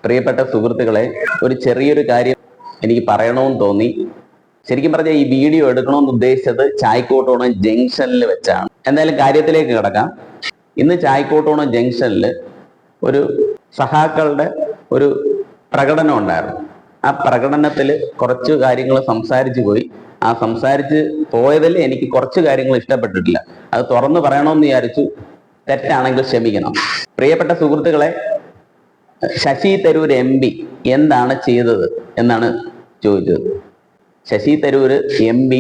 പ്രിയപ്പെട്ട സുഹൃത്തുക്കളെ, ഒരു ചെറിയൊരു കാര്യം എനിക്ക് പറയണമെന്ന് തോന്നി. ശരിക്കും പറഞ്ഞാൽ ഈ വീഡിയോ എടുക്കണമെന്ന് ഉദ്ദേശിച്ചത് ചായ്ക്കോട്ടോണം ജംഗ്ഷനിൽ വെച്ചാണ്. എന്തായാലും കാര്യത്തിലേക്ക് കിടക്കാം. ഇന്ന് ചായ്ക്കോട്ടോണം ജംഗ്ഷനിൽ ഒരു സഹാക്കളുടെ ഒരു പ്രകടനം ഉണ്ടായിരുന്നു. ആ പ്രകടനത്തിൽ കുറച്ച് കാര്യങ്ങൾ സംസാരിച്ചു പോയി. ആ സംസാരിച്ച് പോയതിൽ എനിക്ക് കുറച്ച് കാര്യങ്ങൾ ഇഷ്ടപ്പെട്ടിട്ടില്ല. അത് തുറന്നു പറയണമെന്ന് വിചാരിച്ചു. തെറ്റാണെങ്കിൽ ക്ഷമിക്കണം. പ്രിയപ്പെട്ട സുഹൃത്തുക്കളെ, ശശി തരൂർ MP എന്താണ് ചെയ്തത് എന്നാണ് ചോദിച്ചത്. ശശി തരൂർ MP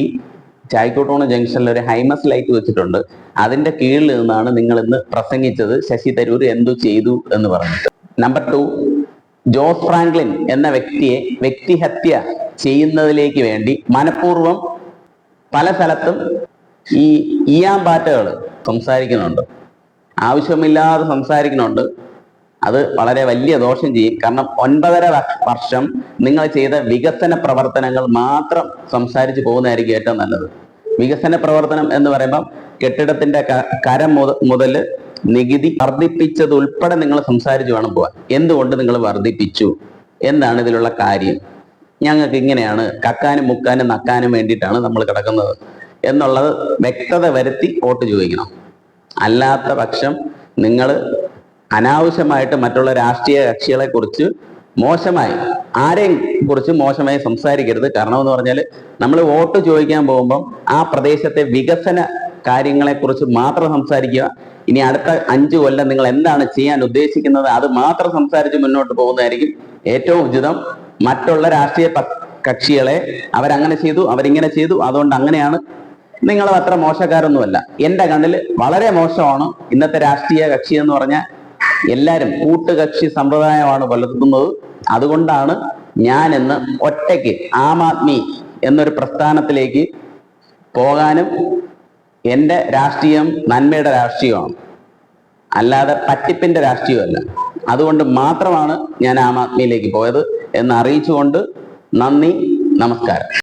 ചായ്ക്കോട്ടോണം ജംഗ്ഷനിൽ ഒരു ഹൈമസ് ലൈറ്റ് വെച്ചിട്ടുണ്ട്. അതിന്റെ കീഴിൽ നിന്നാണ് നിങ്ങൾ ഇന്ന് പ്രസംഗിച്ചത്. ശശി തരൂർ എന്തു ചെയ്തു എന്ന് പറഞ്ഞിട്ട്. നമ്പർ 2, ജോസ് ഫ്രാങ്ക്ലിൻ എന്ന വ്യക്തിയെ വ്യക്തിഹത്യ ചെയ്യുന്നതിലേക്ക് വേണ്ടി മനഃപൂർവ്വം പല സ്ഥലത്തും ഈ ഈയാമ്പാറ്റകൾ സംസാരിക്കുന്നുണ്ട്. ആവശ്യമില്ലാതെ സംസാരിക്കുന്നുണ്ട്. അത് വളരെ വലിയ ദോഷം ചെയ്യും. കാരണം 9.5 വർഷം നിങ്ങൾ ചെയ്ത വികസന പ്രവർത്തനങ്ങൾ മാത്രം സംസാരിച്ചു പോകുന്നതായിരിക്കും ഏറ്റവും നല്ലത്. വികസന പ്രവർത്തനം എന്ന് പറയുമ്പോൾ കെട്ടിടത്തിന്റെ കരം മുതൽ നികുതി വർദ്ധിപ്പിച്ചത് ഉൾപ്പെടെ നിങ്ങൾ സംസാരിച്ചു വേണം പോവാൻ. എന്തുകൊണ്ട് നിങ്ങൾ വർദ്ധിപ്പിച്ചു, എന്താണ് ഇതിലുള്ള കാര്യം, ഞങ്ങൾക്ക് ഇങ്ങനെയാണ് കക്കാനും മുക്കാനും നക്കാനും വേണ്ടിയിട്ടാണ് നമ്മൾ കിടക്കുന്നത് എന്നുള്ളത് വ്യക്തത വരുത്തി വോട്ട് ചോദിക്കണം. അല്ലാത്ത പക്ഷം നിങ്ങൾ അനാവശ്യമായിട്ട് മറ്റുള്ള രാഷ്ട്രീയ കക്ഷികളെ കുറിച്ച് മോശമായി, ആരെയും കുറിച്ച് മോശമായി സംസാരിക്കരുത്. കാരണം എന്ന് പറഞ്ഞാൽ നമ്മൾ വോട്ട് ചോദിക്കാൻ പോകുമ്പം ആ പ്രദേശത്തെ വികസന കാര്യങ്ങളെ കുറിച്ച് മാത്രം സംസാരിക്കുക. ഇനി അടുത്ത 5 കൊല്ലം നിങ്ങൾ എന്താണ് ചെയ്യാൻ ഉദ്ദേശിക്കുന്നത് അത് മാത്രം സംസാരിച്ച് മുന്നോട്ട് പോകുന്നതായിരിക്കും ഏറ്റവും ഉചിതം. മറ്റുള്ള രാഷ്ട്രീയ കക്ഷികളെ അവരങ്ങനെ ചെയ്തു, അവരിങ്ങനെ ചെയ്തു, അതുകൊണ്ട് അങ്ങനെയാണ്, നിങ്ങളും അത്ര മോശക്കാരൊന്നുമല്ല. എൻ്റെ കണ്ണിൽ വളരെ മോശമാണ് ഇന്നത്തെ രാഷ്ട്രീയ കക്ഷി എന്ന് പറഞ്ഞാൽ. എല്ലാവരും കൂട്ടുകക്ഷി സമ്പ്രദായമാണ് പുലർത്തുന്നത്. അതുകൊണ്ടാണ് ഞാൻ ഇന്ന് ഒറ്റയ്ക്ക് ആം ആദ്മി എന്നൊരു പ്രസ്ഥാനത്തിലേക്ക് പോകാനും, എൻ്റെ രാഷ്ട്രീയം നന്മയുടെ രാഷ്ട്രീയമാണ്, അല്ലാതെ പറ്റിപ്പിന്റെ രാഷ്ട്രീയമല്ല. അതുകൊണ്ട് മാത്രമാണ് ഞാൻ ആം ആദ്മിയിലേക്ക് പോയത് എന്ന് അറിയിച്ചുകൊണ്ട് നന്ദി, നമസ്കാരം.